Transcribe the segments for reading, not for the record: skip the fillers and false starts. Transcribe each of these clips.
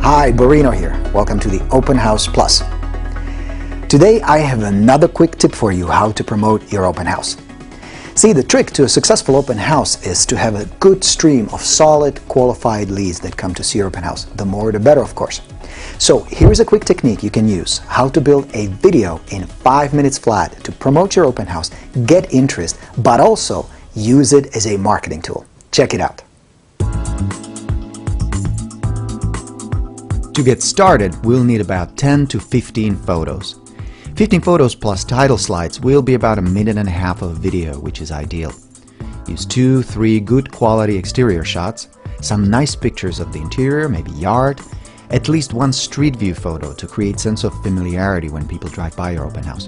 Hi, Borino here. Welcome to the Open House Plus. Today I have another quick tip for you how to promote your open house. See, the trick to a successful open house is to have a good stream of solid, qualified leads that come to see your open house. The more the better, of course. So here's a quick technique you can use, how to build a video in 5 minutes flat to promote your open house, get interest, but also use it as a marketing tool. Check it out. To get started, we'll need about 10 to 15 photos. 15 photos plus title slides will be about 1.5 minutes of video, which is ideal. Use 2-3 good quality exterior shots, some nice pictures of the interior, maybe yard, at least one street view photo to create sense of familiarity when people drive by your open house.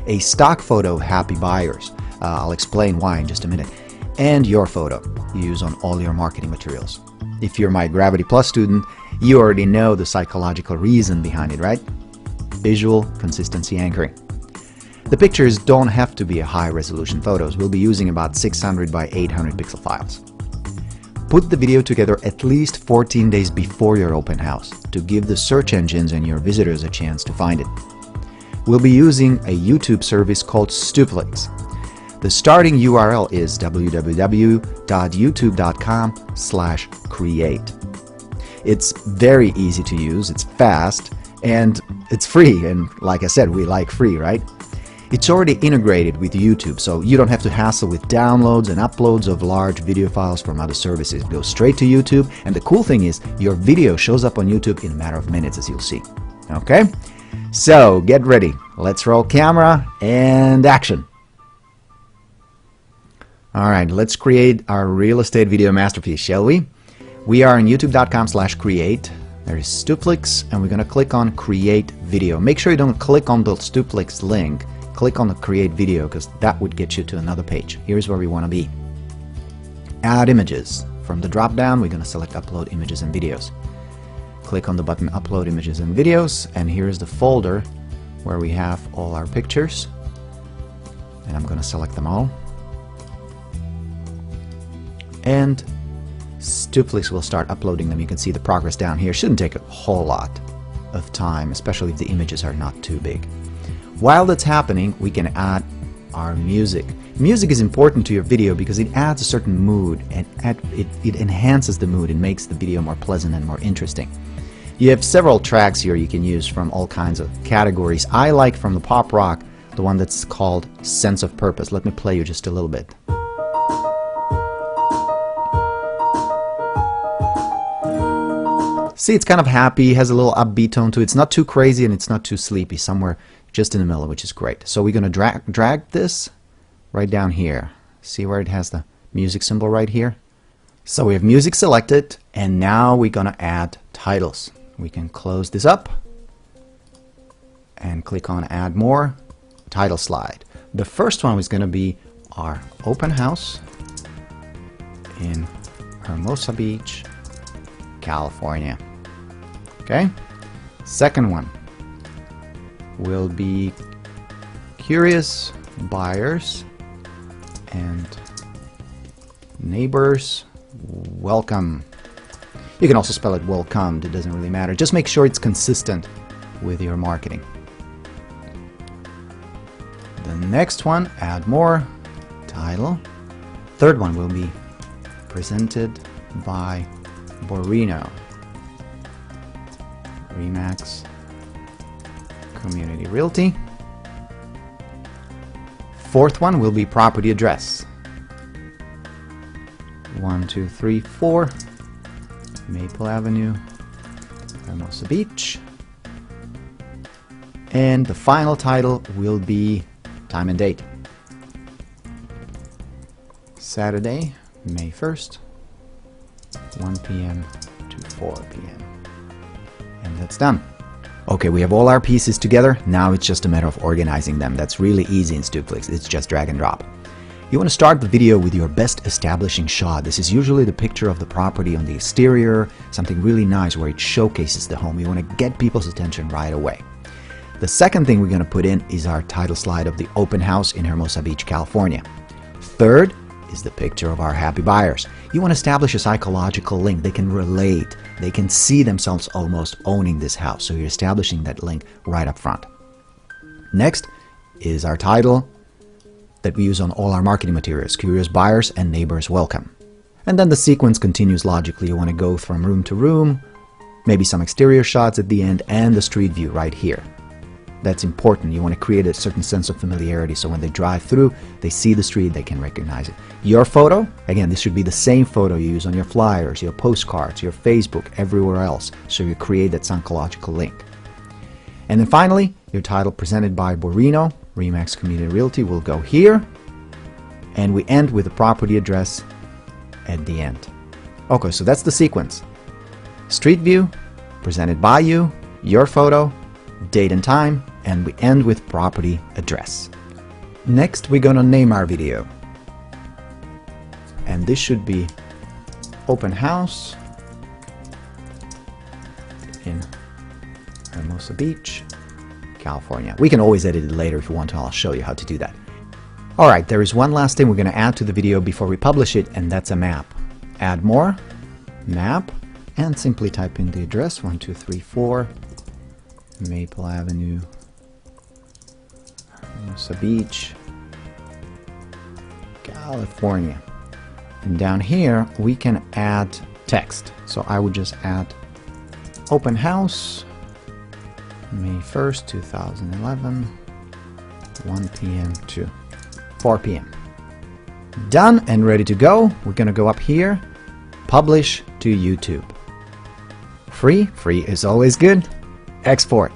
A stock photo of happy buyers, I'll explain why in just a minute, and your photo you use on all your marketing materials. If you're my Gravity Plus student, you already know the psychological reason behind it, right? Visual consistency anchoring. The pictures don't have to be high-resolution photos. We'll be using about 600 by 800 pixel files. Put the video together at least 14 days before your open house to give the search engines and your visitors a chance to find it. We'll be using a YouTube service called Stuplex. The starting URL is www.youtube.com/create. It's very easy to use, it's fast, and it's free, and like I said, we like free, right? It's already integrated with YouTube, so you don't have to hassle with downloads and uploads of large video files from other services. Go straight to YouTube, and the cool thing is your video shows up on YouTube in a matter of minutes, as you'll see. Okay? So, get ready. Let's roll camera and action. Alright, let's create our real estate video masterpiece, shall we? We are on youtube.com/create. There is Stuplex, and we're going to click on Create Video. Make sure you don't click on the Stuplex link. Click on the Create Video, because that would get you to another page. Here's where we want to be. Add images. From the drop-down, we're going to select Upload Images and Videos. Click on the button Upload Images and Videos, and here's the folder where we have all our pictures. And I'm going to select them all. And Stuplex will start uploading them. You can see the progress down here. Shouldn't take a whole lot of time, especially if the images are not too big. While that's happening, we can add our music. Music is important to your video because it adds a certain mood, and it enhances the mood and makes the video more pleasant and more interesting. You have several tracks here you can use from all kinds of categories. I like from the pop rock the one that's called Sense of Purpose. Let me play you just a little bit. See, it's kind of happy, has a little upbeat tone to it. It's not too crazy and it's not too sleepy, somewhere just in the middle, which is great. So we're going to drag this right down here. See where it has the music symbol right here? So we have music selected, and now we're going to add titles. We can close this up and click on Add More, Title Slide. The first one is going to be our open house in Hermosa Beach, California. Okay, second one will be curious buyers and neighbors welcome. You can also spell it welcomed, it doesn't really matter. Just make sure it's consistent with your marketing. The next one, add more, title. Third one will be presented by Borino, Remax Community Realty. Fourth one will be property address. 1234 Maple Avenue, Hermosa Beach. And the final title will be time and date. Saturday, May 1st, 1 p.m. to 4 p.m. And that's done. Okay, we have all our pieces together. Now it's just a matter of organizing them. That's really easy in Stuplex. It's just drag and drop. You want to start the video with your best establishing shot. This is usually the picture of the property on the exterior, something really nice where it showcases the home. You want to get people's attention right away. The second thing we're going to put in is our title slide of the open house in Hermosa Beach, California. Third is the picture of our happy buyers. You want to establish a psychological link. They can relate. They can see themselves almost owning this house. So you're establishing that link right up front. Next is our title that we use on all our marketing materials: Curious Buyers and Neighbors Welcome. And then the sequence continues logically. You want to go from room to room, maybe some exterior shots at the end, and the street view right here. That's important. You want to create a certain sense of familiarity, so when they drive through, they see the street, they can recognize it. Your photo, again, this should be the same photo you use on your flyers, your postcards, your Facebook, everywhere else, so you create that psychological link. And then finally, your title presented by Borino, Remax Community Realty, will go here, and we end with the property address at the end. Okay, so that's the sequence. Street view, presented by you, your photo, date and time, and we end with property address. Next, we're going to name our video. And this should be Open House in Hermosa Beach, California. We can always edit it later if you want to. I'll show you how to do that. Alright, there is one last thing we're going to add to the video before we publish it, and that's a map. Add more, map, and simply type in the address, 1234 Maple Avenue, Hermosa Beach, California. And down here we can add text. So I would just add Open House, May 1st, 2011, 1 p.m. to 4 p.m. Done and ready to go. We're going to go up here, publish to YouTube. Free is always good. Export.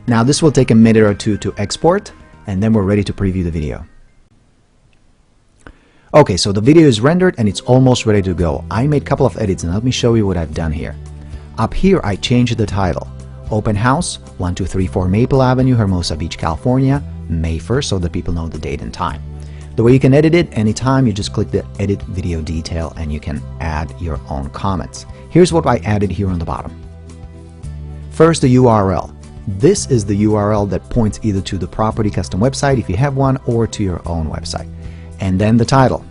Now this will take a minute or two to export, and then we're ready to preview the video. Okay, so the video is rendered and it's almost ready to go. I made a couple of edits, and let me show you what I've done here. Up here I changed the title. Open House, 1234 Maple Avenue, Hermosa Beach, California, May 1st, so that people know the date and time. The way you can edit it anytime, you just click the Edit Video Detail and you can add your own comments. Here's what I added here on the bottom. First, the URL. This is the URL that points either to the property custom website if you have one, or to your own website. And then the title.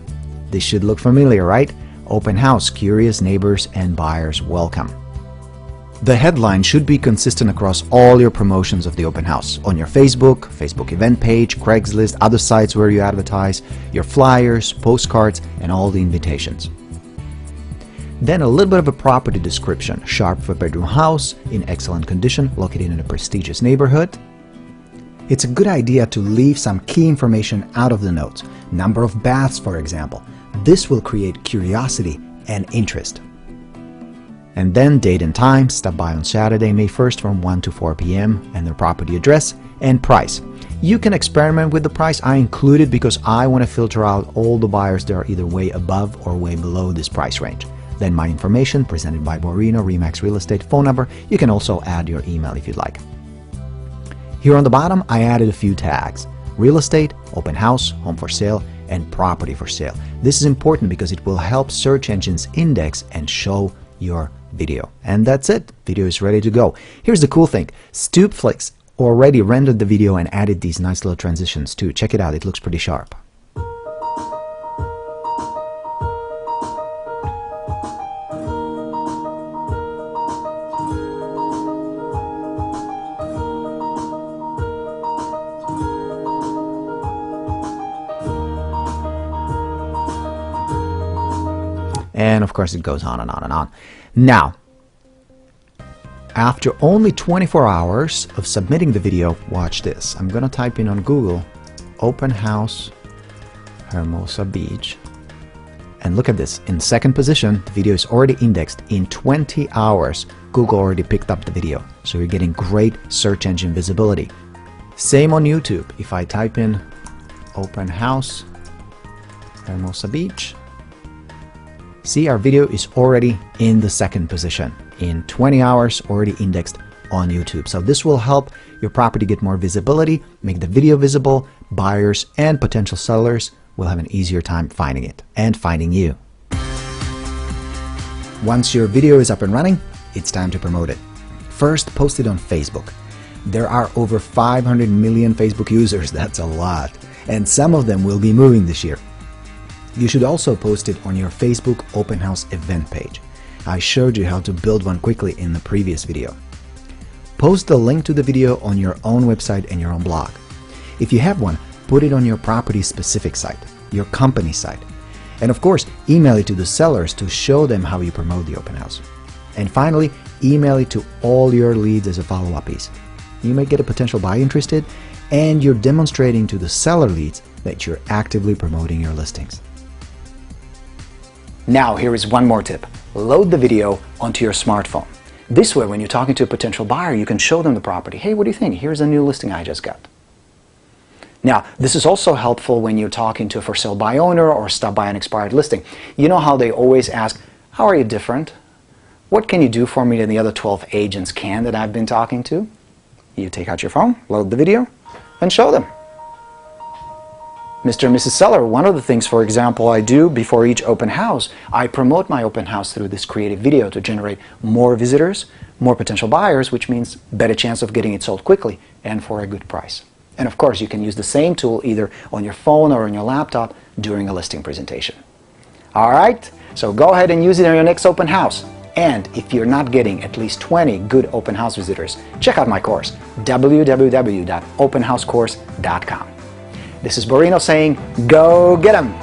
This should look familiar, right? Open House, Curious Neighbors and Buyers Welcome. The headline should be consistent across all your promotions of the open house, on your Facebook event page, Craigslist, other sites where you advertise, your flyers, postcards, and all the invitations. Then a little bit of a property description: sharp 4-bedroom house in excellent condition, located in a prestigious neighborhood. It's a good idea to leave some key information out of the notes. Number of baths, for example. This will create curiosity and interest. And then date and time: stop by on Saturday, May 1st from 1 to 4 p.m. and their property address and price. You can experiment with the price. I included because I want to filter out all the buyers that are either way above or way below this price range. Then my information presented by Borino, Remax Real Estate, phone number. You can also add your email if you'd like. Here on the bottom, I added a few tags: real estate, open house, home for sale, and property for sale. This is important because it will help search engines index and show your video. And that's it. Video is ready to go. Here's the cool thing. StoopFlix already rendered the video and added these nice little transitions too. Check it out. It looks pretty sharp. And of course it goes on and on and on. Now, after only 24 hours of submitting the video, watch this. I'm going to type in on Google, Open House, Hermosa Beach. And look at this. In second position, the video is already indexed. In 20 hours, Google already picked up the video. So you're getting great search engine visibility. Same on YouTube. If I type in Open House, Hermosa Beach, see, our video is already in the second position. In 20 hours, already indexed on YouTube. So this will help your property get more visibility, make the video visible. Buyers and potential sellers will have an easier time finding it and finding you. Once your video is up and running, it's time to promote it. First, post it on Facebook. There are over 500 million Facebook users. That's a lot. And some of them will be moving this year. You should also post it on your Facebook open house event page. I showed you how to build one quickly in the previous video. Post the link to the video on your own website and your own blog. If you have one, put it on your property-specific site, your company site. And of course, email it to the sellers to show them how you promote the open house. And finally, email it to all your leads as a follow-up piece. You may get a potential buyer interested, and you're demonstrating to the seller leads that you're actively promoting your listings. Now, here is one more tip. Load the video onto your smartphone. This way, when you're talking to a potential buyer, you can show them the property. Hey, what do you think? Here's a new listing I just got. Now, this is also helpful when you're talking to a for sale by owner or stop by an expired listing. You know how they always ask, how are you different? What can you do for me that the other 12 agents can that I've been talking to? You take out your phone, load the video, and show them. Mr. and Mrs. Seller, one of the things, for example, I do before each open house, I promote my open house through this creative video to generate more visitors, more potential buyers, which means better chance of getting it sold quickly and for a good price. And of course, you can use the same tool either on your phone or on your laptop during a listing presentation. All right, so go ahead and use it on your next open house. And if you're not getting at least 20 good open house visitors, check out my course, www.openhousecourse.com. This is Borino saying, go get 'em!